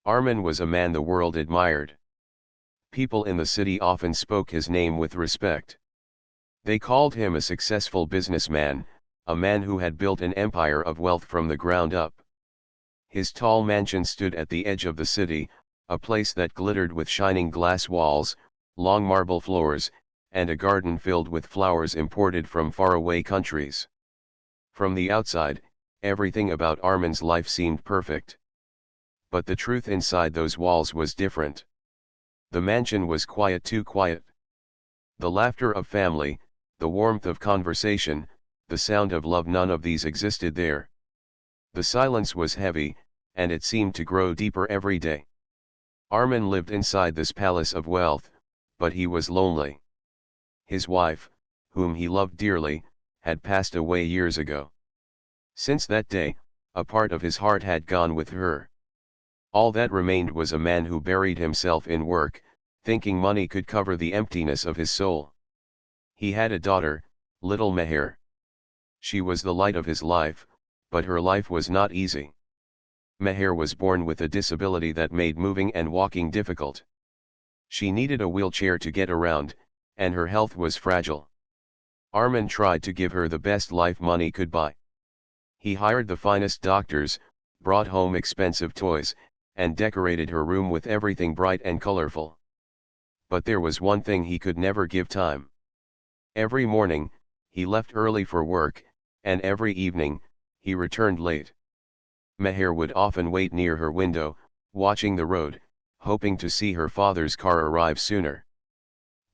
Armin was a man the world admired. People in the city often spoke his name with respect. They called him a successful businessman, a man who had built an empire of wealth from the ground up. His tall mansion stood at the edge of the city, a place that glittered with shining glass walls, long marble floors, and a garden filled with flowers imported from faraway countries. From the outside, everything about Armin's life seemed perfect. But the truth inside those walls was different. The mansion was quiet, too quiet. The laughter of family, the warmth of conversation, the sound of love, none of these existed there. The silence was heavy, and it seemed to grow deeper every day. Armin lived inside this palace of wealth, but he was lonely. His wife, whom he loved dearly, had passed away years ago. Since that day, a part of his heart had gone with her. All that remained was a man who buried himself in work, thinking money could cover the emptiness of his soul. He had a daughter, little Meher. She was the light of his life, but her life was not easy. Meher was born with a disability that made moving and walking difficult. She needed a wheelchair to get around, and her health was fragile. Armin tried to give her the best life money could buy. He hired the finest doctors, brought home expensive toys, and decorated her room with everything bright and colorful. But there was one thing he could never give time. Every morning, he left early for work, and every evening, he returned late. Meher would often wait near her window, watching the road, hoping to see her father's car arrive sooner.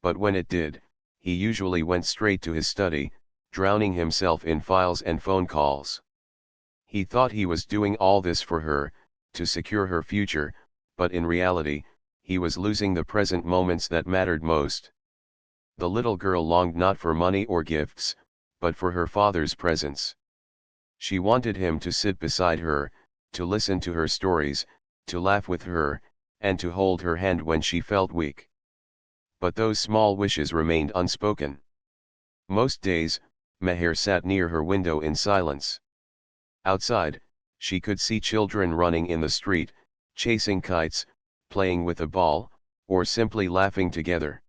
But when it did, he usually went straight to his study, drowning himself in files and phone calls. He thought he was doing all this for her, to secure her future, but in reality, he was losing the present moments that mattered most. The little girl longed not for money or gifts, but for her father's presence. She wanted him to sit beside her, to listen to her stories, to laugh with her, and to hold her hand when she felt weak. But those small wishes remained unspoken. Most days, Meher sat near her window in silence. Outside, she could see children running in the street, chasing kites, playing with a ball, or simply laughing together.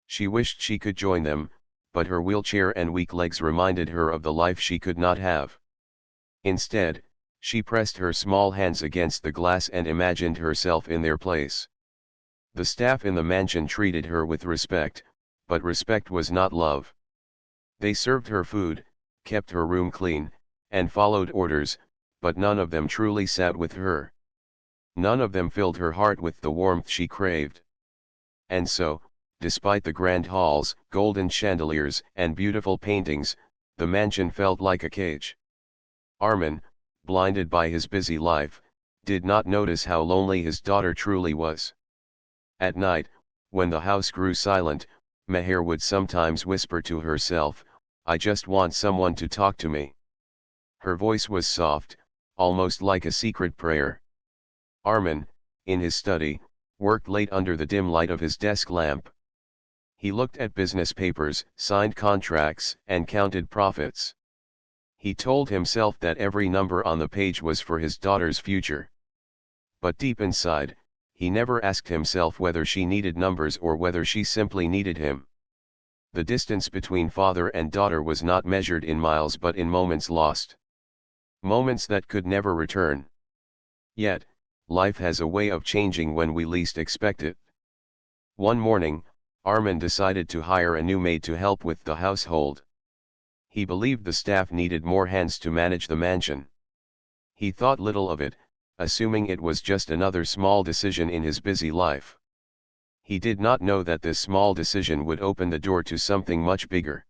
She wished she could join them, but her wheelchair and weak legs reminded her of the life she could not have. Instead, she pressed her small hands against the glass and imagined herself in their place. The staff in the mansion treated her with respect, but respect was not love. They served her food, kept her room clean, and followed orders, but none of them truly sat with her. None of them filled her heart with the warmth she craved. And so, despite the grand halls, golden chandeliers, and beautiful paintings, the mansion felt like a cage. Armin, blinded by his busy life, did not notice how lonely his daughter truly was. At night, when the house grew silent, Meher would sometimes whisper to herself, "I just want someone to talk to me." Her voice was soft, almost like a secret prayer. Armin, in his study, worked late under the dim light of his desk lamp. He looked at business papers, signed contracts, and counted profits. He told himself that every number on the page was for his daughter's future. But deep inside, he never asked himself whether she needed numbers or whether she simply needed him. The distance between father and daughter was not measured in miles but in moments lost. Moments that could never return. Yet, life has a way of changing when we least expect it. One morning, Armin decided to hire a new maid to help with the household. He believed the staff needed more hands to manage the mansion. He thought little of it, assuming it was just another small decision in his busy life. He did not know that this small decision would open the door to something much bigger.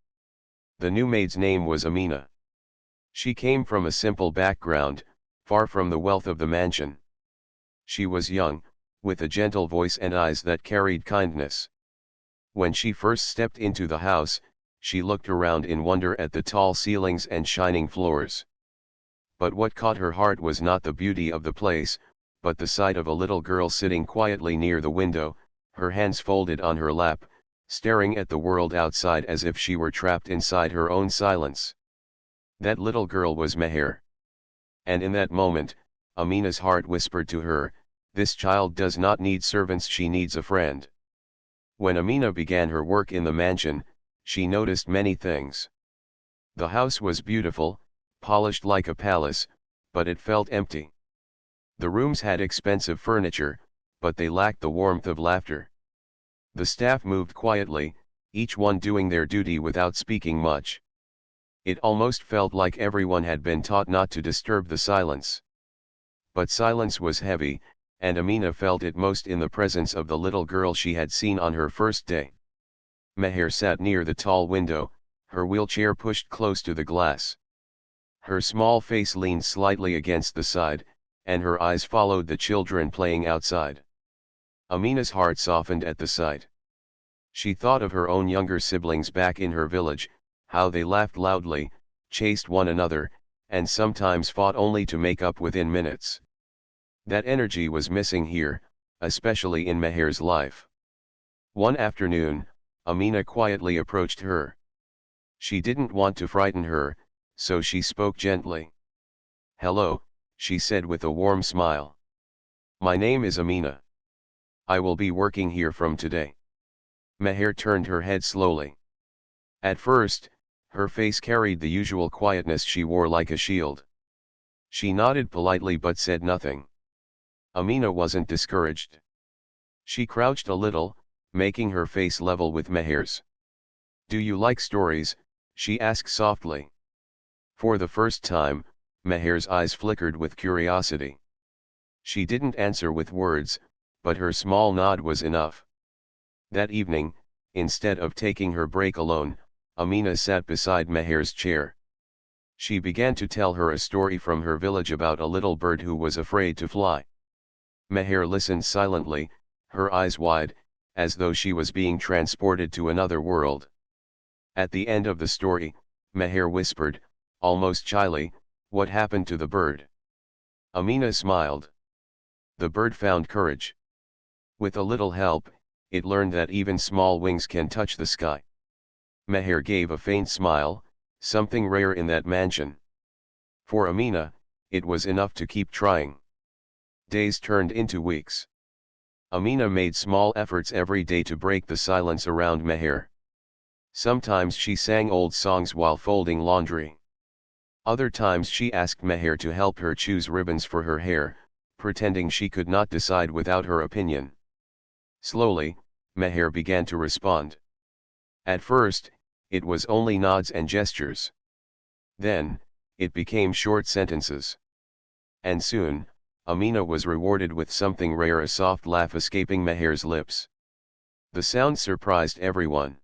The new maid's name was Amina. She came from a simple background, far from the wealth of the mansion. She was young, with a gentle voice and eyes that carried kindness. When she first stepped into the house, she looked around in wonder at the tall ceilings and shining floors. But what caught her heart was not the beauty of the place, but the sight of a little girl sitting quietly near the window, her hands folded on her lap, staring at the world outside as if she were trapped inside her own silence. That little girl was Meher. And in that moment, Amina's heart whispered to her, This child does not need servants, she needs a friend. When Amina began her work in the mansion, she noticed many things. The house was beautiful, polished like a palace, but it felt empty. The rooms had expensive furniture, but they lacked the warmth of laughter. The staff moved quietly, each one doing their duty without speaking much. It almost felt like everyone had been taught not to disturb the silence. But silence was heavy, and Amina felt it most in the presence of the little girl she had seen on her first day. Meher sat near the tall window, her wheelchair pushed close to the glass. Her small face leaned slightly against the side, and her eyes followed the children playing outside. Amina's heart softened at the sight. She thought of her own younger siblings back in her village, how they laughed loudly, chased one another, and sometimes fought only to make up within minutes. That energy was missing here, especially in Meher's life. One afternoon, Amina quietly approached her. She didn't want to frighten her, so she spoke gently. "Hello," she said with a warm smile. "My name is Amina. I will be working here from today." Meher turned her head slowly. At first, her face carried the usual quietness she wore like a shield. She nodded politely but said nothing. Amina wasn't discouraged. She crouched a little, making her face level with Meher's. "Do you like stories?" she asked softly. For the first time, Meher's eyes flickered with curiosity. She didn't answer with words, but her small nod was enough. That evening, instead of taking her break alone, Amina sat beside Meher's chair. She began to tell her a story from her village about a little bird who was afraid to fly. Meher listened silently, her eyes wide, as though she was being transported to another world. At the end of the story, Meher whispered, almost shyly, "What happened to the bird?" Amina smiled. "The bird found courage. With a little help, it learned that even small wings can touch the sky." Meher gave a faint smile, something rare in that mansion. For Amina, it was enough to keep trying. Days turned into weeks. Amina made small efforts every day to break the silence around Meher. Sometimes she sang old songs while folding laundry. Other times she asked Meher to help her choose ribbons for her hair, pretending she could not decide without her opinion. Slowly, Meher began to respond. At first, it was only nods and gestures. Then, it became short sentences. And soon, Amina was rewarded with something rare, a soft laugh escaping Meher's lips. The sound surprised everyone.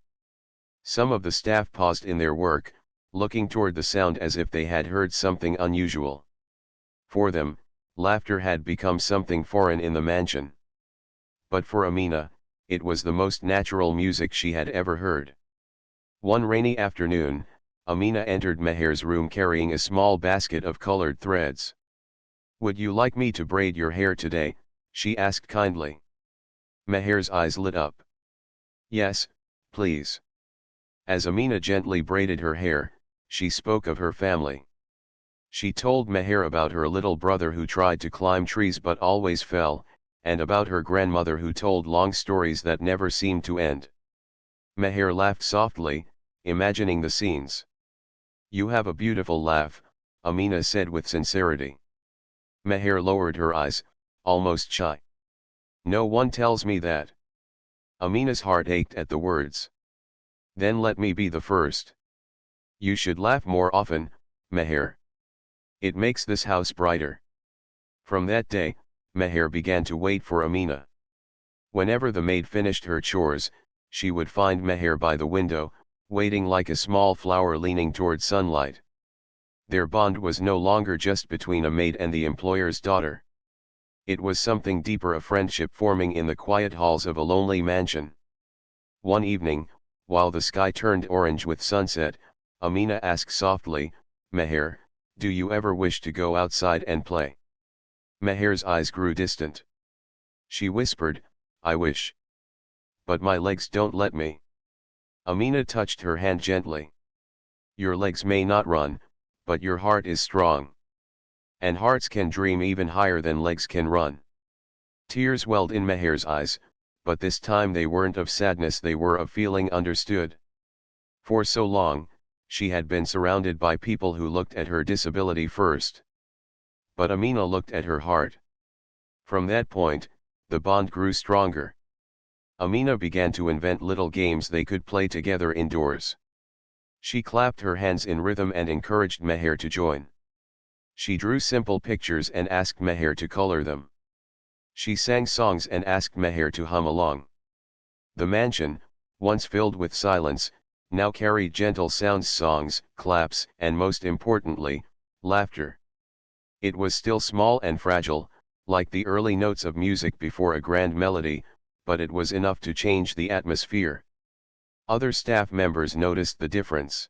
Some of the staff paused in their work, looking toward the sound as if they had heard something unusual. For them, laughter had become something foreign in the mansion. But for Amina, it was the most natural music she had ever heard. One rainy afternoon, Amina entered Meher's room carrying a small basket of colored threads. "Would you like me to braid your hair today?" she asked kindly. Meher's eyes lit up. "Yes, please." As Amina gently braided her hair, she spoke of her family. She told Meher about her little brother who tried to climb trees but always fell, and about her grandmother who told long stories that never seemed to end. Meher laughed softly, imagining the scenes. "You have a beautiful laugh," Amina said with sincerity. Meher lowered her eyes, almost shy. "No one tells me that." Amina's heart ached at the words. "Then let me be the first. You should laugh more often, Meher. It makes this house brighter." From that day, Meher began to wait for Amina. Whenever the maid finished her chores, she would find Meher by the window, waiting like a small flower leaning toward sunlight. Their bond was no longer just between a maid and the employer's daughter. It was something deeper, a friendship forming in the quiet halls of a lonely mansion. One evening, while the sky turned orange with sunset, Amina asked softly, "Meher, do you ever wish to go outside and play?" Meher's eyes grew distant. She whispered, "I wish. But my legs don't let me." Amina touched her hand gently. "Your legs may not run, but your heart is strong. And hearts can dream even higher than legs can run." Tears welled in Meher's eyes, but this time they weren't of sadness, they were of feeling understood. For so long, she had been surrounded by people who looked at her disability first. But Amina looked at her heart. From that point, the bond grew stronger. Amina began to invent little games they could play together indoors. She clapped her hands in rhythm and encouraged Meher to join. She drew simple pictures and asked Meher to color them. She sang songs and asked Meher to hum along. The mansion, once filled with silence, now carried gentle sounds, songs, claps, and most importantly, laughter. It was still small and fragile, like the early notes of music before a grand melody, but it was enough to change the atmosphere. Other staff members noticed the difference.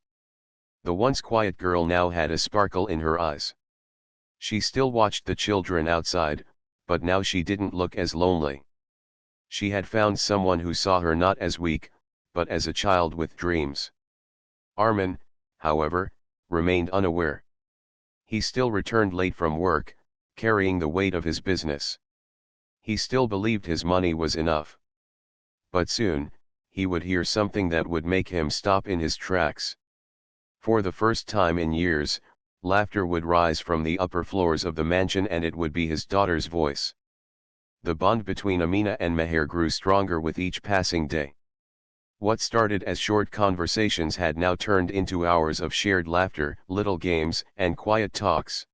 The once quiet girl now had a sparkle in her eyes. She still watched the children outside, but now she didn't look as lonely. She had found someone who saw her not as weak, but as a child with dreams. Armin, however, remained unaware. He still returned late from work, carrying the weight of his business. He still believed his money was enough. But soon, he would hear something that would make him stop in his tracks. For the first time in years, laughter would rise from the upper floors of the mansion, and it would be his daughter's voice. The bond between Amina and Meher grew stronger with each passing day. What started as short conversations had now turned into hours of shared laughter, little games, and quiet talks.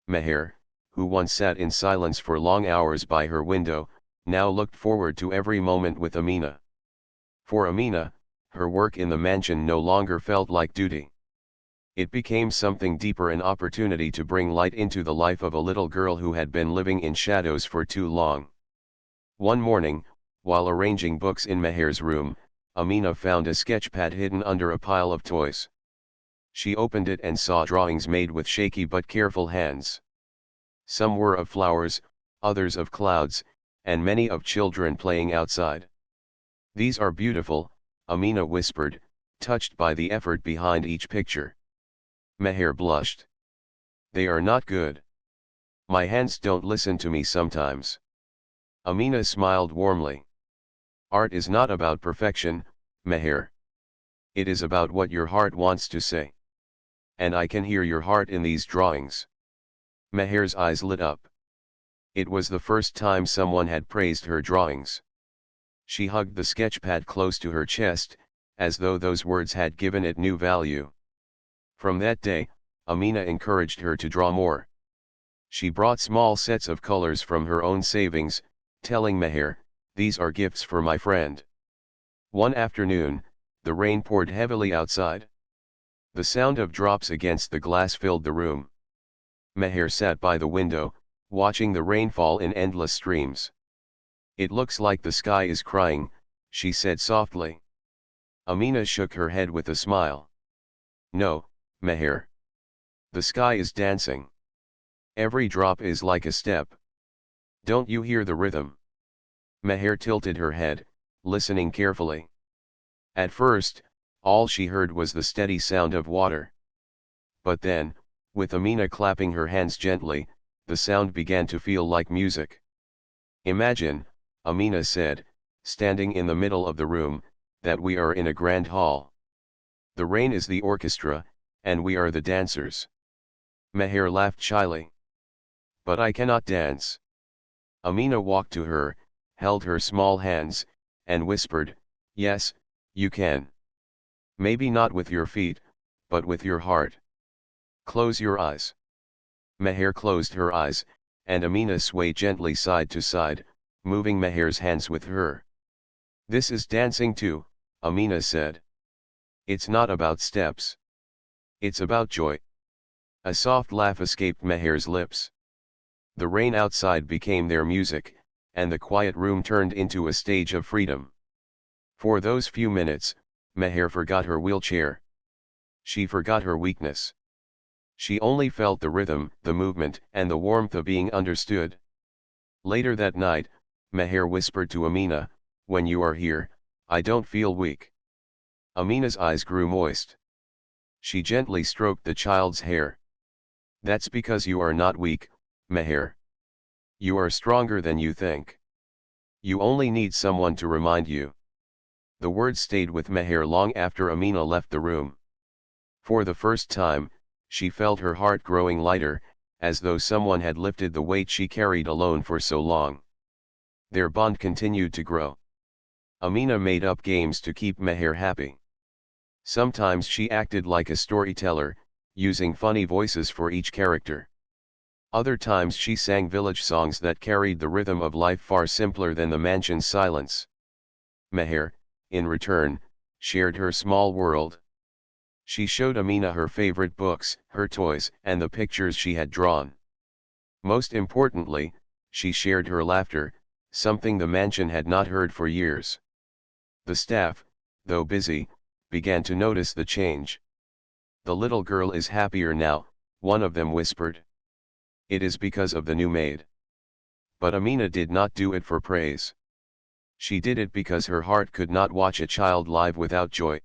Meher, who once sat in silence for long hours by her window, now looked forward to every moment with Amina. For Amina, her work in the mansion no longer felt like duty. It became something deeper, an opportunity to bring light into the life of a little girl who had been living in shadows for too long. One morning, while arranging books in Meher's room, Amina found a sketchpad hidden under a pile of toys. She opened it and saw drawings made with shaky but careful hands. Some were of flowers, others of clouds, and many of children playing outside. "These are beautiful," Amina whispered, touched by the effort behind each picture. Meher blushed. "They are not good. My hands don't listen to me sometimes." Amina smiled warmly. "Art is not about perfection, Meher. It is about what your heart wants to say. And I can hear your heart in these drawings." Meher's eyes lit up. It was the first time someone had praised her drawings. She hugged the sketchpad close to her chest, as though those words had given it new value. From that day, Amina encouraged her to draw more. She brought small sets of colors from her own savings, telling Meher, "These are gifts for my friend." One afternoon, the rain poured heavily outside. The sound of drops against the glass filled the room. Meher sat by the window, watching the rain fall in endless streams. "It looks like the sky is crying," she said softly. Amina shook her head with a smile. "No, Meher. The sky is dancing. Every drop is like a step. Don't you hear the rhythm?" Meher tilted her head, listening carefully. At first, all she heard was the steady sound of water. But then, with Amina clapping her hands gently, the sound began to feel like music. "Imagine," Amina said, standing in the middle of the room, "that we are in a grand hall. The rain is the orchestra, and we are the dancers." Meher laughed shyly. "But I cannot dance." Amina walked to her, held her small hands, and whispered, "Yes, you can. Maybe not with your feet, but with your heart. Close your eyes." Meher closed her eyes, and Amina swayed gently side to side, moving Meher's hands with her. "This is dancing too," Amina said. "It's not about steps. It's about joy." A soft laugh escaped Meher's lips. The rain outside became their music, and the quiet room turned into a stage of freedom. For those few minutes, Meher forgot her wheelchair. She forgot her weakness. She only felt the rhythm, the movement, and the warmth of being understood. Later that night, Meher whispered to Amina, "When you are here, I don't feel weak." Amina's eyes grew moist. She gently stroked the child's hair. "That's because you are not weak, Meher. You are stronger than you think. You only need someone to remind you. The words stayed with Meher long after Amina left the room. For the first time, she felt her heart growing lighter, as though someone had lifted the weight she carried alone for so long. Their bond continued to grow. Amina made up games to keep Meher happy. Sometimes she acted like a storyteller, using funny voices for each character. Other times she sang village songs that carried the rhythm of life far simpler than the mansion's silence. Meher, in return, shared her small world. She showed Amina her favorite books, her toys, and the pictures she had drawn. Most importantly, she shared her laughter, something the mansion had not heard for years. The staff, though busy, began to notice the change. "The little girl is happier now," one of them whispered. "It is because of the new maid." But Amina did not do it for praise. She did it because her heart could not watch a child live without joy.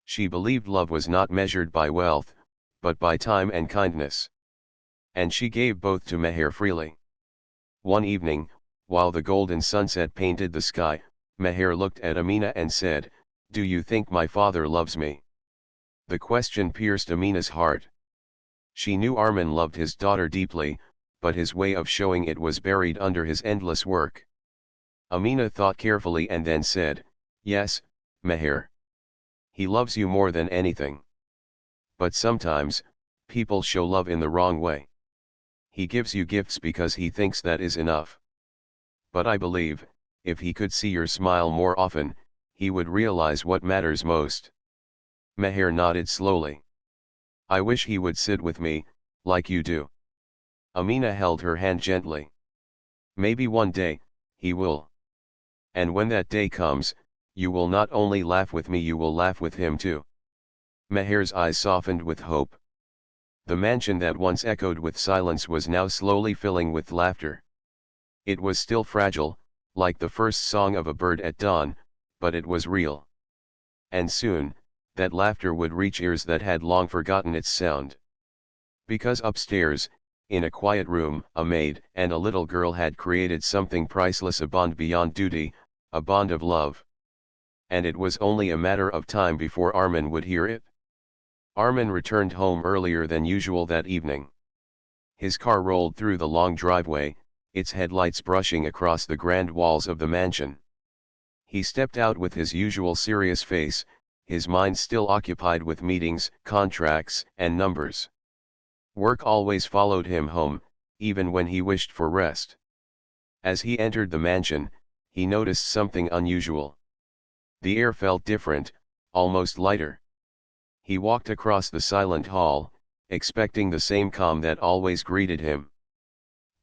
She believed love was not measured by wealth, but by time and kindness. And she gave both to Meher freely. One evening, while the golden sunset painted the sky, Meher looked at Amina and said, "Do you think my father loves me?" The question pierced Amina's heart. She knew Armin loved his daughter deeply, but his way of showing it was buried under his endless work. Amina thought carefully and then said, "Yes, Meher. He loves you more than anything. But sometimes, people show love in the wrong way. He gives you gifts because he thinks that is enough. But I believe, if he could see your smile more often, he would realize what matters most." Meher nodded slowly. "I wish he would sit with me, like you do." Amina held her hand gently. "Maybe one day, he will. And when that day comes, you will not only laugh with me, you will laugh with him too." Meher's eyes softened with hope. The mansion that once echoed with silence was now slowly filling with laughter. It was still fragile, like the first song of a bird at dawn, but it was real. And soon, that laughter would reach ears that had long forgotten its sound. Because upstairs, in a quiet room, a maid and a little girl had created something priceless, a bond beyond duty, a bond of love. And it was only a matter of time before Armin would hear it. Armin returned home earlier than usual that evening. His car rolled through the long driveway, its headlights brushing across the grand walls of the mansion. He stepped out with his usual serious face, his mind still occupied with meetings, contracts, and numbers. Work always followed him home, even when he wished for rest. As he entered the mansion, he noticed something unusual. The air felt different, almost lighter. He walked across the silent hall, expecting the same calm that always greeted him.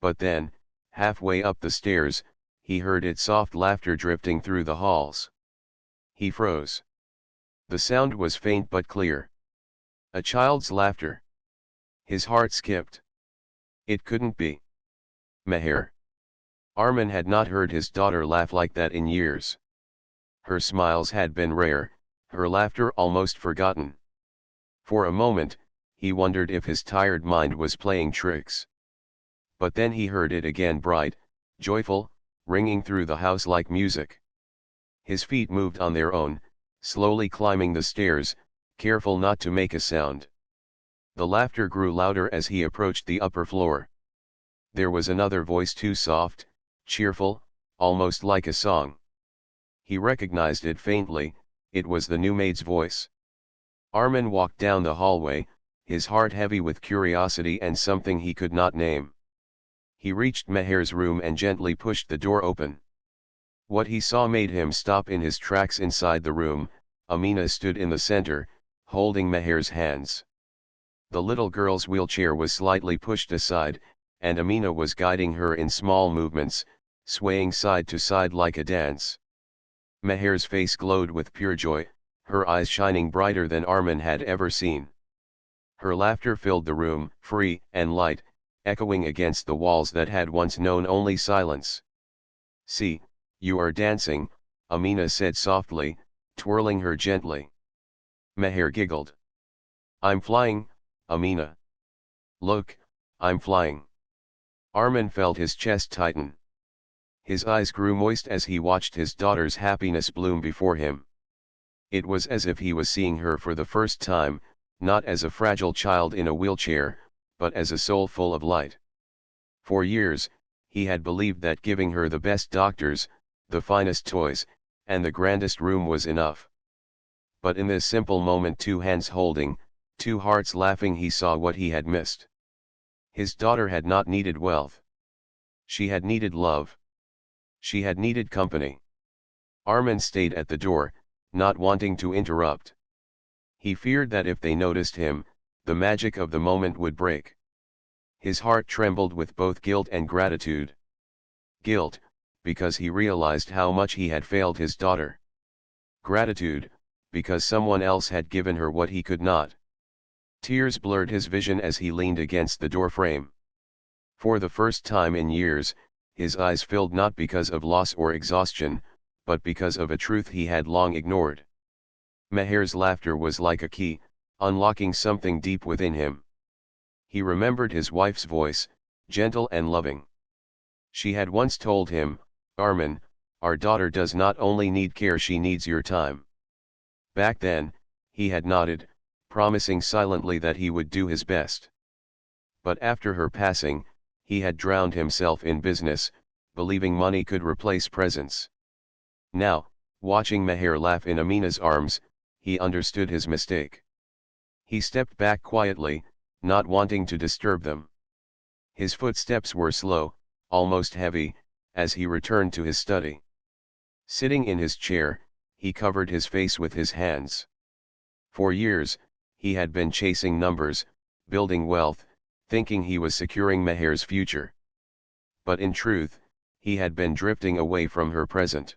But then, halfway up the stairs, he heard its soft laughter drifting through the halls. He froze. The sound was faint but clear. A child's laughter. His heart skipped. It couldn't be Meher. Armin had not heard his daughter laugh like that in years. Her smiles had been rare, her laughter almost forgotten. For a moment, he wondered if his tired mind was playing tricks. But then he heard it again, bright, joyful, ringing through the house like music. His feet moved on their own, slowly climbing the stairs, careful not to make a sound. The laughter grew louder as he approached the upper floor. There was another voice, too soft, cheerful, almost like a song. He recognized it faintly. It was the new maid's voice. Armin walked down the hallway, his heart heavy with curiosity and something he could not name. He reached Meher's room and gently pushed the door open. What he saw made him stop in his tracks. Inside the room, Amina stood in the center, holding Meher's hands. The little girl's wheelchair was slightly pushed aside, and Amina was guiding her in small movements, swaying side to side like a dance. Meher's face glowed with pure joy, her eyes shining brighter than Armin had ever seen. Her laughter filled the room, free and light, echoing against the walls that had once known only silence. "See, you are dancing," Amina said softly, twirling her gently. Meher giggled. "I'm flying, Amina. Look, I'm flying." Armin felt his chest tighten. His eyes grew moist as he watched his daughter's happiness bloom before him. It was as if he was seeing her for the first time, not as a fragile child in a wheelchair, but as a soul full of light. For years, he had believed that giving her the best doctors, the finest toys, and the grandest room was enough. But in this simple moment, two hands holding, two hearts laughing, he saw what he had missed. His daughter had not needed wealth. She had needed love. She had needed company. Armin stayed at the door, not wanting to interrupt. He feared that if they noticed him, the magic of the moment would break. His heart trembled with both guilt and gratitude. Guilt, because he realized how much he had failed his daughter. Gratitude, because someone else had given her what he could not. Tears blurred his vision as he leaned against the doorframe. For the first time in years, his eyes filled not because of loss or exhaustion, but because of a truth he had long ignored. Meher's laughter was like a key, unlocking something deep within him. He remembered his wife's voice, gentle and loving. She had once told him, "Armin, our daughter does not only need care, she needs your time." Back then, he had nodded, promising silently that he would do his best. But after her passing, he had drowned himself in business, believing money could replace presence. Now, watching Meher laugh in Amina's arms, he understood his mistake. He stepped back quietly, not wanting to disturb them. His footsteps were slow, almost heavy, as he returned to his study. Sitting in his chair, he covered his face with his hands. For years, he had been chasing numbers, building wealth, thinking he was securing Meher's future. But in truth, he had been drifting away from her present.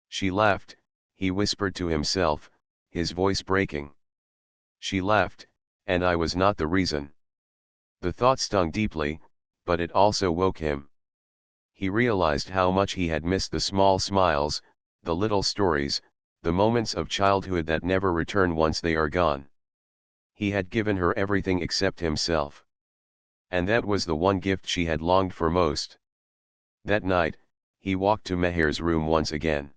She laughed, he whispered to himself, his voice breaking. She laughed, and I was not the reason. The thought stung deeply, but it also woke him. He realized how much he had missed: the small smiles, the little stories, the moments of childhood that never return once they are gone. He had given her everything except himself. And that was the one gift she had longed for most. That night, he walked to Meher's room once again.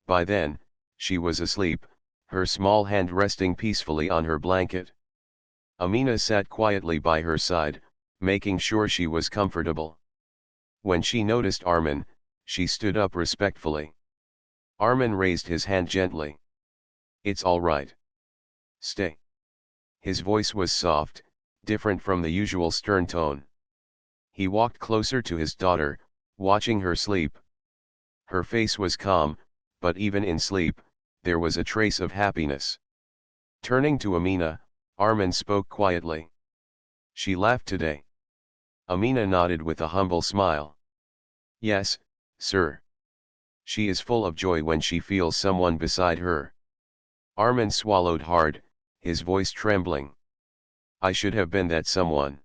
By then, she was asleep, her small hand resting peacefully on her blanket. Amina sat quietly by her side, making sure she was comfortable. When she noticed Armin, she stood up respectfully. Armin raised his hand gently. "It's all right. Stay." His voice was soft, different from the usual stern tone. He walked closer to his daughter, watching her sleep. Her face was calm, but even in sleep, there was a trace of happiness. Turning to Amina, Armin spoke quietly. "She laughed today." Amina nodded with a humble smile. "Yes, sir. She is full of joy when she feels someone beside her." Armin swallowed hard, his voice trembling. "I should have been that someone."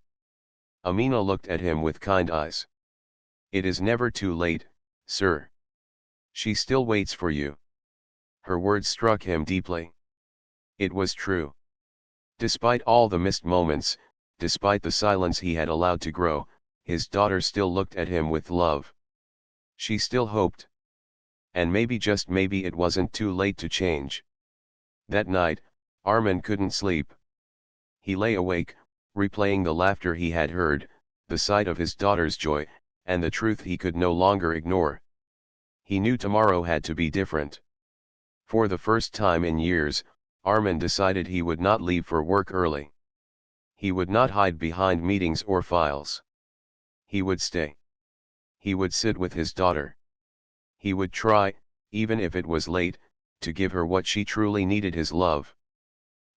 Amina looked at him with kind eyes. "It is never too late, sir. She still waits for you." Her words struck him deeply. It was true. Despite all the missed moments, despite the silence he had allowed to grow, his daughter still looked at him with love. She still hoped. And maybe, just maybe, it wasn't too late to change. That night, Armin couldn't sleep. He lay awake, replaying the laughter he had heard, the sight of his daughter's joy, and the truth he could no longer ignore. He knew tomorrow had to be different. For the first time in years, Armin decided he would not leave for work early. He would not hide behind meetings or files. He would stay. He would sit with his daughter. He would try, even if it was late, to give her what she truly needed: his love.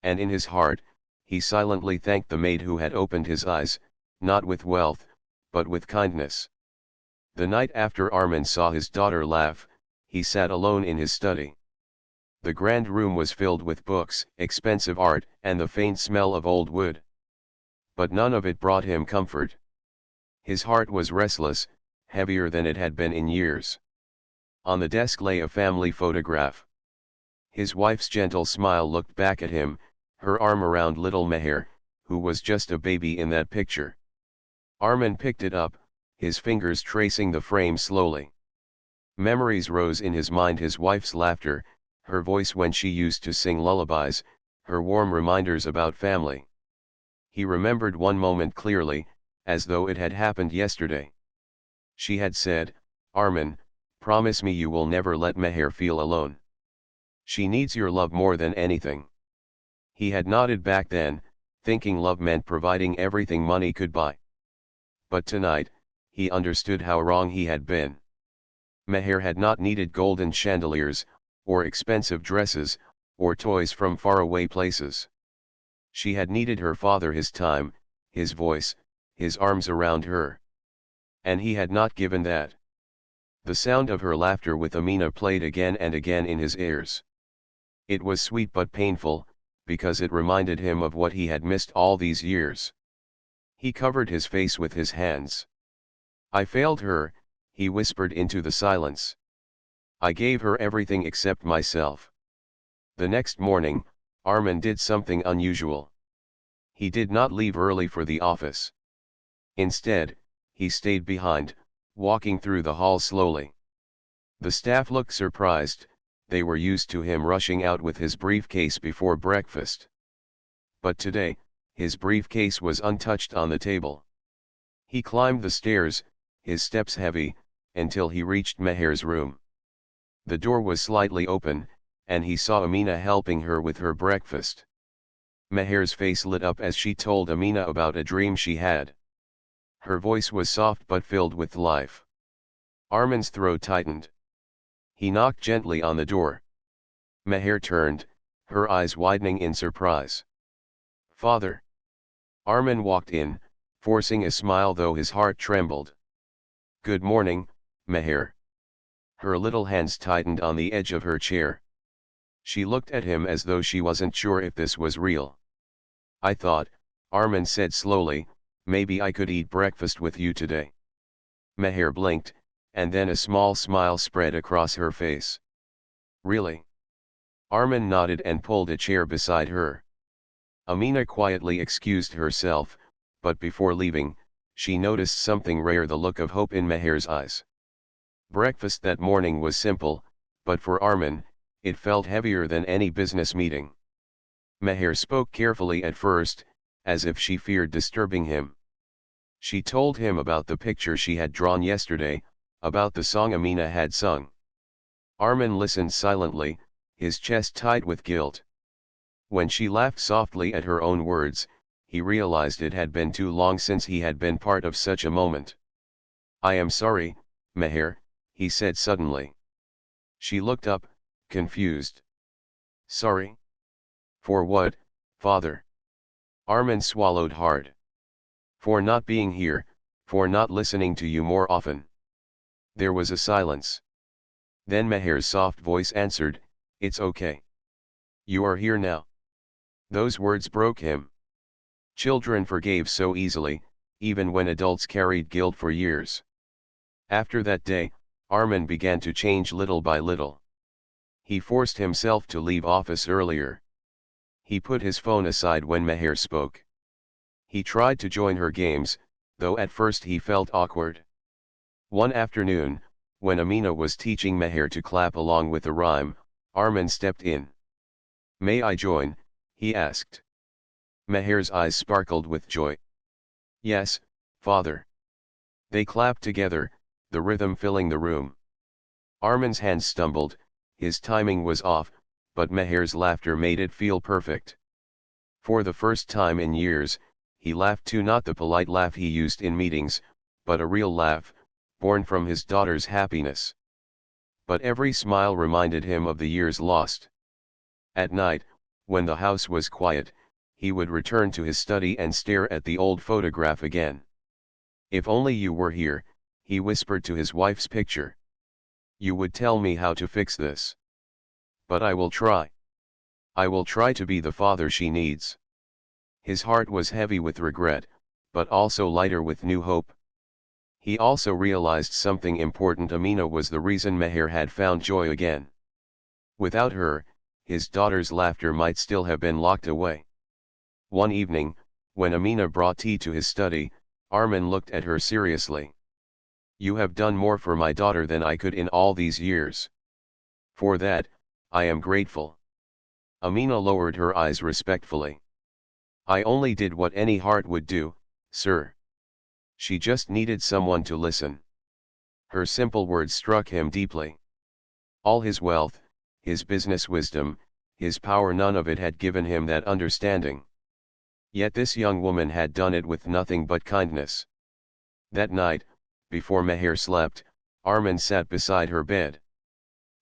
And in his heart, he silently thanked the maid who had opened his eyes, not with wealth, but with kindness. The night after Armin saw his daughter laugh, he sat alone in his study. The grand room was filled with books, expensive art, and the faint smell of old wood. But none of it brought him comfort. His heart was restless, heavier than it had been in years. On the desk lay a family photograph. His wife's gentle smile looked back at him, her arm around little Meher, who was just a baby in that picture. Armin picked it up, his fingers tracing the frame slowly. Memories rose in his mind: his wife's laughter, her voice when she used to sing lullabies, her warm reminders about family. He remembered one moment clearly, as though it had happened yesterday. She had said, "Armin, promise me you will never let Meher feel alone. She needs your love more than anything." He had nodded back then, thinking love meant providing everything money could buy. But tonight, he understood how wrong he had been. Meher had not needed golden chandeliers, or expensive dresses, or toys from faraway places. She had needed her father, his time, his voice, his arms around her. And he had not given that. The sound of her laughter with Amina played again and again in his ears. It was sweet but painful, because it reminded him of what he had missed all these years. He covered his face with his hands. "I failed her," he whispered into the silence. "I gave her everything except myself." The next morning, Armin did something unusual. He did not leave early for the office. Instead, he stayed behind, walking through the hall slowly. The staff looked surprised, they were used to him rushing out with his briefcase before breakfast. But today, his briefcase was untouched on the table. He climbed the stairs, his steps heavy, until he reached Meher's room. The door was slightly open, and he saw Amina helping her with her breakfast. Meher's face lit up as she told Amina about a dream she had. Her voice was soft but filled with life. Armin's throat tightened. He knocked gently on the door. Meher turned, her eyes widening in surprise. "Father." Armin walked in, forcing a smile though his heart trembled. "Good morning, Meher." Her little hands tightened on the edge of her chair. She looked at him as though she wasn't sure if this was real. "I thought," Armin said slowly, "maybe I could eat breakfast with you today." Meher blinked, and then a small smile spread across her face. "Really?" Armin nodded and pulled a chair beside her. Amina quietly excused herself, but before leaving, she noticed something rare: the look of hope in Meher's eyes. Breakfast that morning was simple, but for Armin, it felt heavier than any business meeting. Meher spoke carefully at first, as if she feared disturbing him. She told him about the picture she had drawn yesterday, about the song Amina had sung. Armin listened silently, his chest tight with guilt. When she laughed softly at her own words, he realized it had been too long since he had been part of such a moment. "I am sorry, Meher," he said suddenly. She looked up, confused. "Sorry? For what, father?" Armin swallowed hard. "For not being here, for not listening to you more often." There was a silence. Then Meher's soft voice answered, "It's okay. You are here now." Those words broke him. Children forgave so easily, even when adults carried guilt for years. After that day, Armin began to change little by little. He forced himself to leave office earlier. He put his phone aside when Meher spoke. He tried to join her games, though at first he felt awkward. One afternoon, when Amina was teaching Meher to clap along with the rhyme, Armin stepped in. "May I join?" he asked. Meher's eyes sparkled with joy. "Yes, father." They clapped together, the rhythm filling the room. Armin's hands stumbled, his timing was off, but Meher's laughter made it feel perfect. For the first time in years, he laughed too, not the polite laugh he used in meetings, but a real laugh, born from his daughter's happiness. But every smile reminded him of the years lost. At night, when the house was quiet, he would return to his study and stare at the old photograph again. "If only you were here," he whispered to his wife's picture. "You would tell me how to fix this. But I will try. I will try to be the father she needs." His heart was heavy with regret, but also lighter with new hope. He also realized something important: Amina was the reason Meher had found joy again. Without her, his daughter's laughter might still have been locked away. One evening, when Amina brought tea to his study, Armin looked at her seriously. You have done more for my daughter than I could in all these years. For that, I am grateful. Amina lowered her eyes respectfully. I only did what any heart would do, sir. She just needed someone to listen. Her simple words struck him deeply. All his wealth, his business wisdom, his power, none of it had given him that understanding. Yet this young woman had done it with nothing but kindness. That night, before Meher slept, Armin sat beside her bed.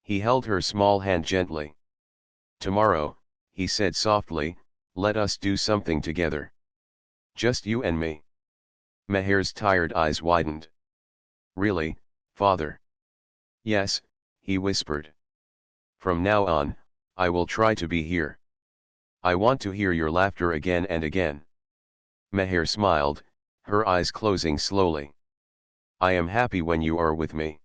He held her small hand gently. Tomorrow, he said softly, let us do something together. Just you and me. Meher's tired eyes widened. Really, father? Yes, he whispered. From now on, I will try to be here. I want to hear your laughter again and again. Meher smiled, her eyes closing slowly. I am happy when you are with me.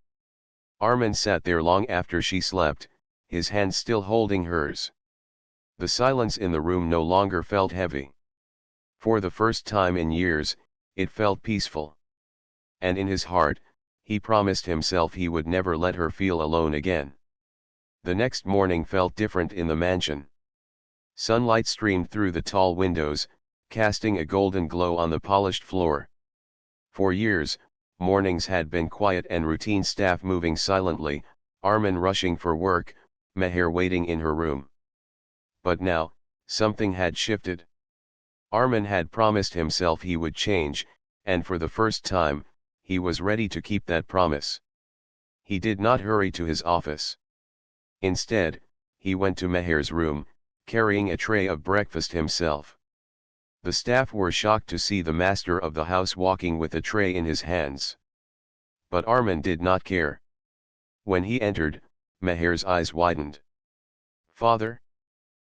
Armin sat there long after she slept, his hand still holding hers. The silence in the room no longer felt heavy. For the first time in years, it felt peaceful. And in his heart, he promised himself he would never let her feel alone again. The next morning felt different in the mansion. Sunlight streamed through the tall windows, casting a golden glow on the polished floor. For years, mornings had been quiet and routine, staff moving silently, Armin rushing for work, Meher waiting in her room. But now, something had shifted. Armin had promised himself he would change, and for the first time, he was ready to keep that promise. He did not hurry to his office. Instead, he went to Meher's room, carrying a tray of breakfast himself. The staff were shocked to see the master of the house walking with a tray in his hands. But Armin did not care. When he entered, Meher's eyes widened. Father?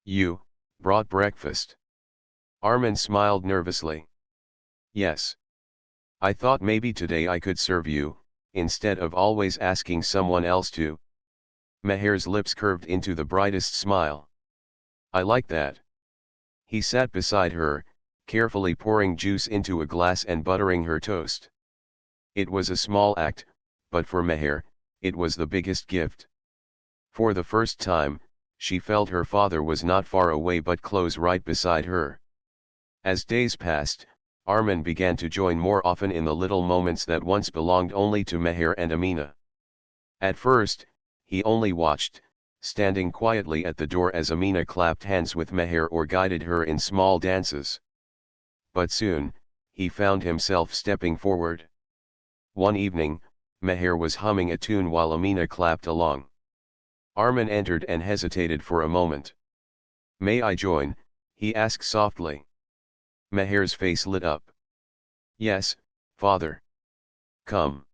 You brought breakfast? Armin smiled nervously. Yes. I thought maybe today I could serve you, instead of always asking someone else to. Meher's lips curved into the brightest smile. I like that. He sat beside her, carefully pouring juice into a glass and buttering her toast. It was a small act, but for Meher, it was the biggest gift. For the first time, she felt her father was not far away but close right beside her. As days passed, Armin began to join more often in the little moments that once belonged only to Meher and Amina. At first, he only watched, standing quietly at the door as Amina clapped hands with Meher or guided her in small dances. But soon, he found himself stepping forward. One evening, Meher was humming a tune while Amina clapped along. Armin entered and hesitated for a moment. May I join? He asked softly. Meher's face lit up. Yes, father. Come.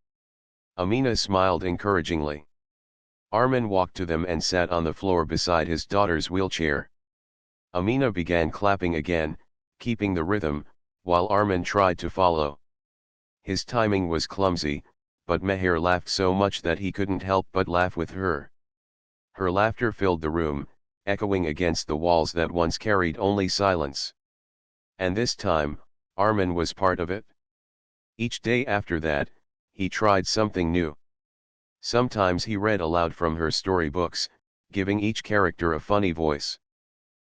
Amina smiled encouragingly. Armin walked to them and sat on the floor beside his daughter's wheelchair. Amina began clapping again, keeping the rhythm, while Armin tried to follow. His timing was clumsy, but Meher laughed so much that he couldn't help but laugh with her. Her laughter filled the room, echoing against the walls that once carried only silence. And this time, Armin was part of it. Each day after that, he tried something new. Sometimes he read aloud from her storybooks, giving each character a funny voice.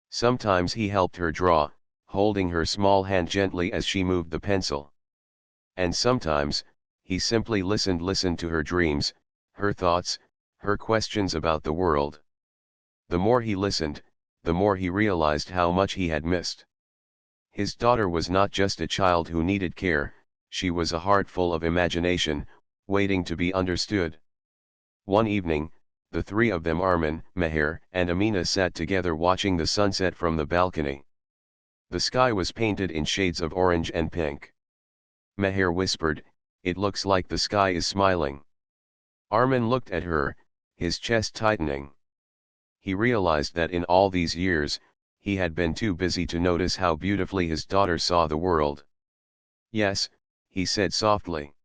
Sometimes he helped her draw, holding her small hand gently as she moved the pencil. And sometimes, he simply listened to her dreams, her thoughts, her questions about the world. The more he listened, the more he realized how much he had missed. His daughter was not just a child who needed care, she was a heart full of imagination, waiting to be understood. One evening, the three of them, Armin, Meher, and Amina, sat together watching the sunset from the balcony. The sky was painted in shades of orange and pink. Meher whispered, "It looks like the sky is smiling." Armin looked at her, his chest tightening. He realized that in all these years, he had been too busy to notice how beautifully his daughter saw the world. Yes, he said softly.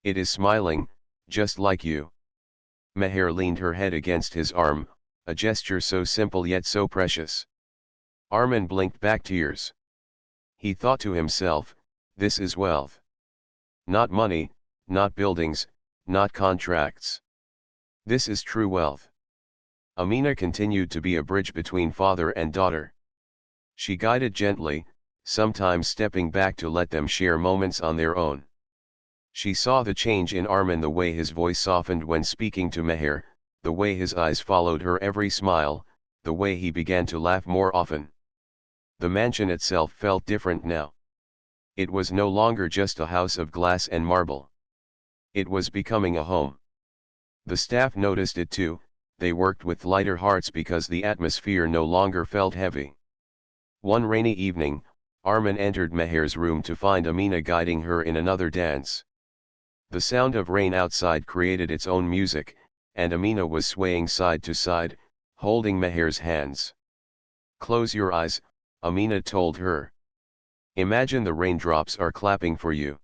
It is smiling, just like you. Meher leaned her head against his arm, a gesture so simple yet so precious. Armin blinked back tears. He thought to himself, this is wealth. Not money, not buildings, not contracts. This is true wealth. Amina continued to be a bridge between father and daughter. She guided gently, sometimes stepping back to let them share moments on their own. She saw the change in Armin, the way his voice softened when speaking to Meher, the way his eyes followed her every smile, the way he began to laugh more often. The mansion itself felt different now. It was no longer just a house of glass and marble. It was becoming a home. The staff noticed it too. They worked with lighter hearts because the atmosphere no longer felt heavy. One rainy evening, Armin entered Meher's room to find Amina guiding her in another dance. The sound of rain outside created its own music, and Amina was swaying side to side, holding Meher's hands. "Close your eyes," Amina told her. "Imagine the raindrops are clapping for you."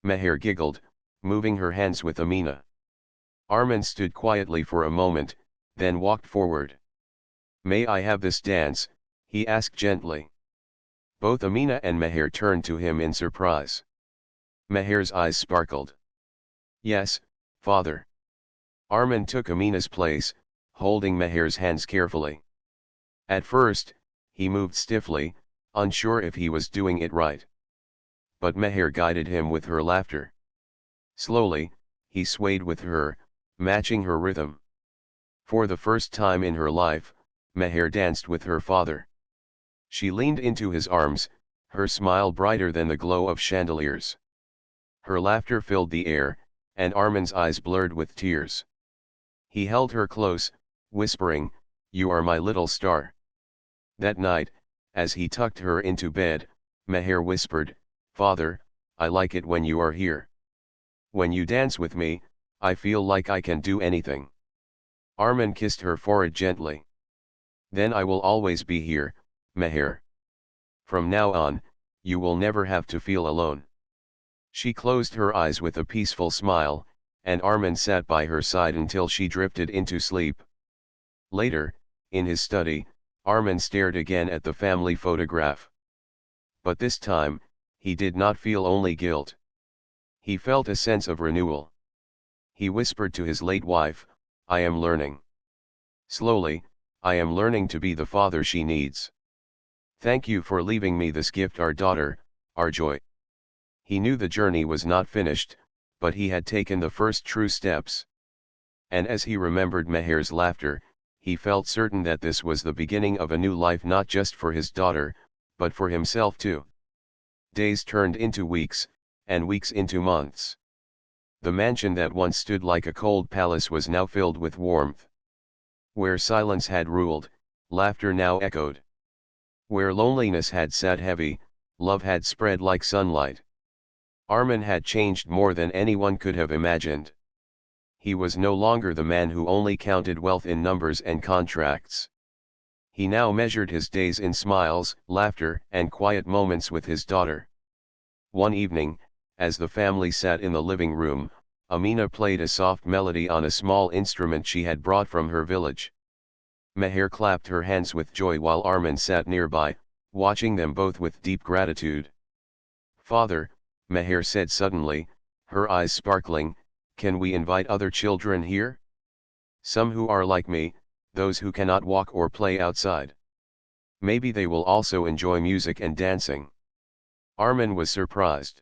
Meher giggled, moving her hands with Amina. Armin stood quietly for a moment, then walked forward. "May I have this dance?" he asked gently. Both Amina and Meher turned to him in surprise. Meher's eyes sparkled. "Yes, father." Armin took Amina's place, holding Meher's hands carefully. At first, he moved stiffly, unsure if he was doing it right. But Meher guided him with her laughter. Slowly, he swayed with her, matching her rhythm. For the first time in her life, Meher danced with her father. She leaned into his arms, her smile brighter than the glow of chandeliers. Her laughter filled the air, and Armin's eyes blurred with tears. He held her close, whispering, "You are my little star." That night, as he tucked her into bed, Meher whispered, "Father, I like it when you are here. When you dance with me, I feel like I can do anything." Armin kissed her forehead gently. "Then I will always be here, Meher. From now on, you will never have to feel alone." She closed her eyes with a peaceful smile, and Armin sat by her side until she drifted into sleep. Later, in his study, Armin stared again at the family photograph. But this time, he did not feel only guilt. He felt a sense of renewal. He whispered to his late wife, "I am learning. Slowly, I am learning to be the father she needs. Thank you for leaving me this gift, our daughter, our joy." He knew the journey was not finished, but he had taken the first true steps. And as he remembered Meher's laughter, he felt certain that this was the beginning of a new life, not just for his daughter, but for himself too. Days turned into weeks, and weeks into months. The mansion that once stood like a cold palace was now filled with warmth. Where silence had ruled, laughter now echoed. Where loneliness had sat heavy, love had spread like sunlight. Armin had changed more than anyone could have imagined. He was no longer the man who only counted wealth in numbers and contracts. He now measured his days in smiles, laughter, and quiet moments with his daughter. One evening, as the family sat in the living room, Amina played a soft melody on a small instrument she had brought from her village. Meher clapped her hands with joy while Armin sat nearby, watching them both with deep gratitude. "Father," Meher said suddenly, her eyes sparkling, "can we invite other children here? Some who are like me, those who cannot walk or play outside. Maybe they will also enjoy music and dancing." Armin was surprised.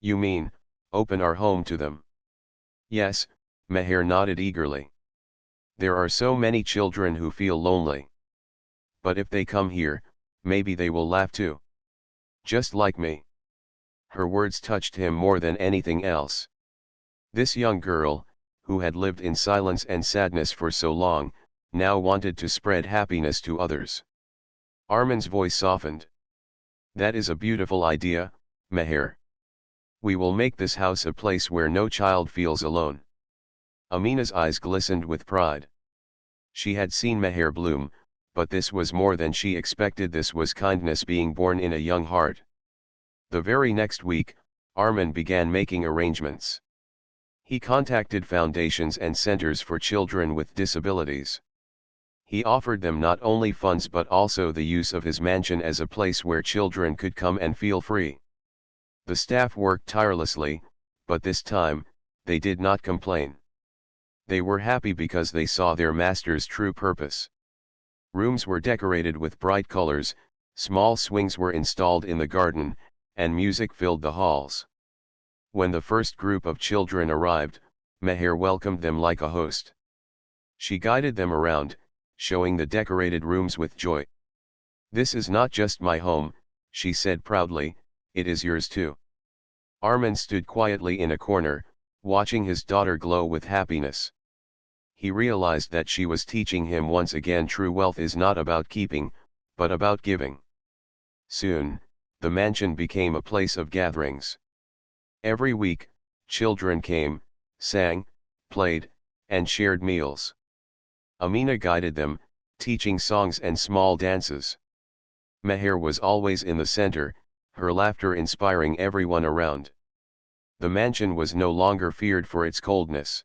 "You mean, open our home to them?" "Yes," Meher nodded eagerly. "There are so many children who feel lonely. But if they come here, maybe they will laugh too. Just like me." Her words touched him more than anything else. This young girl, who had lived in silence and sadness for so long, now wanted to spread happiness to others. Armin's voice softened. "That is a beautiful idea, Meher. We will make this house a place where no child feels alone." Amina's eyes glistened with pride. She had seen Meher bloom, but this was more than she expected. This was kindness being born in a young heart. The very next week, Armin began making arrangements. He contacted foundations and centers for children with disabilities. He offered them not only funds but also the use of his mansion as a place where children could come and feel free. The staff worked tirelessly, but this time, they did not complain. They were happy because they saw their master's true purpose. Rooms were decorated with bright colors, small swings were installed in the garden, and music filled the halls. When the first group of children arrived, Meher welcomed them like a host. She guided them around, showing the decorated rooms with joy. "This is not just my home," she said proudly, "it is yours too." Armin stood quietly in a corner, watching his daughter glow with happiness. He realized that she was teaching him once again true wealth is not about keeping, but about giving. Soon, the mansion became a place of gatherings. Every week, children came, sang, played, and shared meals. Amina guided them, teaching songs and small dances. Meher was always in the center, her laughter inspiring everyone around. The mansion was no longer feared for its coldness.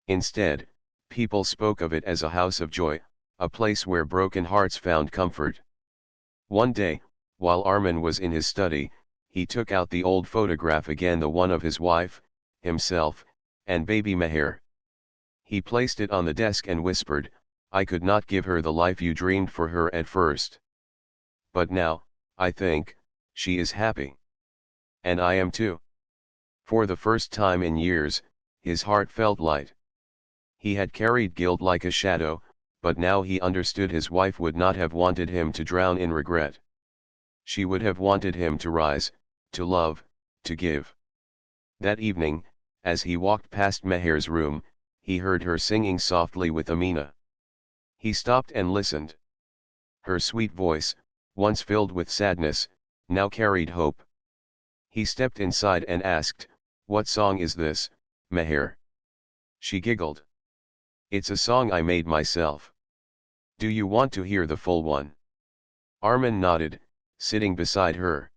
Instead, people spoke of it as a house of joy, a place where broken hearts found comfort. One day, while Armin was in his study, he took out the old photograph again, the one of his wife, himself, and baby Meher. He placed it on the desk and whispered, "I could not give her the life you dreamed for her at first. But now, I think, she is happy. And I am too." For the first time in years, his heart felt light. He had carried guilt like a shadow, but now he understood his wife would not have wanted him to drown in regret. She would have wanted him to rise, to love, to give. That evening, as he walked past Meher's room, he heard her singing softly with Amina. He stopped and listened. Her sweet voice, once filled with sadness, now carried hope. He stepped inside and asked, "What song is this, Meher?" She giggled. "It's a song I made myself. Do you want to hear the full one?" Armin nodded, sitting beside her.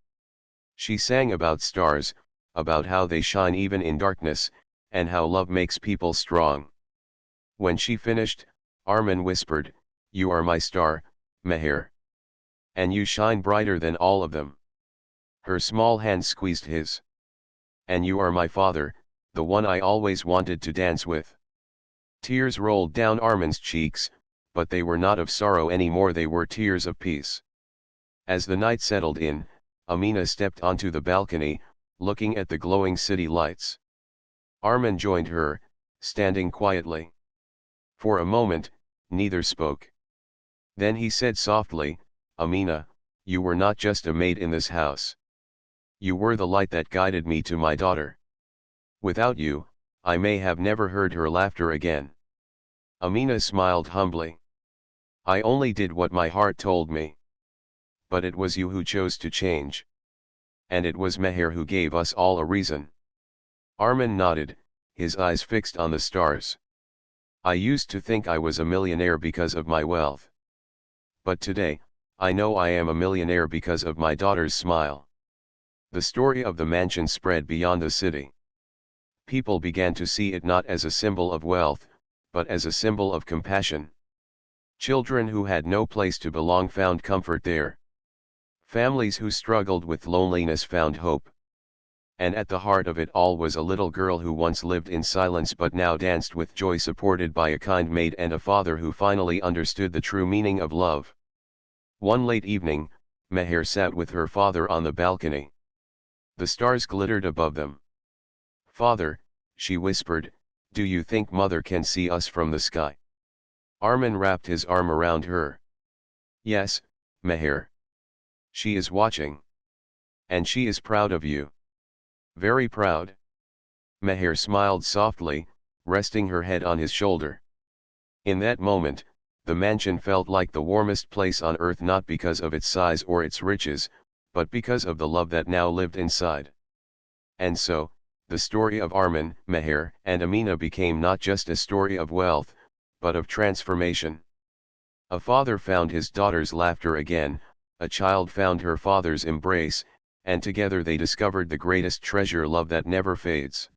She sang about stars, about how they shine even in darkness, and how love makes people strong. When she finished, Armin whispered, "You are my star, Meher. And you shine brighter than all of them." Her small hand squeezed his. "And you are my father, the one I always wanted to dance with." Tears rolled down Armin's cheeks, but they were not of sorrow anymore, they were tears of peace. As the night settled in, Amina stepped onto the balcony, looking at the glowing city lights. Armin joined her, standing quietly. For a moment, neither spoke. Then he said softly, "Amina, you were not just a maid in this house. You were the light that guided me to my daughter. Without you, I may have never heard her laughter again." Amina smiled humbly. "I only did what my heart told me. But it was you who chose to change. And it was Meher who gave us all a reason." Armin nodded, his eyes fixed on the stars. "I used to think I was a millionaire because of my wealth. But today, I know I am a millionaire because of my daughter's smile." The story of the mansion spread beyond the city. People began to see it not as a symbol of wealth, but as a symbol of compassion. Children who had no place to belong found comfort there. Families who struggled with loneliness found hope. And at the heart of it all was a little girl who once lived in silence but now danced with joy, supported by a kind maid and a father who finally understood the true meaning of love. One late evening, Meher sat with her father on the balcony. The stars glittered above them. "Father," she whispered, "do you think Mother can see us from the sky?" Armin wrapped his arm around her. "Yes, Meher. She is watching. And she is proud of you. Very proud." Meher smiled softly, resting her head on his shoulder. In that moment, the mansion felt like the warmest place on earth, not because of its size or its riches, but because of the love that now lived inside. And so, the story of Armin, Meher, and Amina became not just a story of wealth, but of transformation. A father found his daughter's laughter again, a child found her father's embrace, and together they discovered the greatest treasure, love that never fades.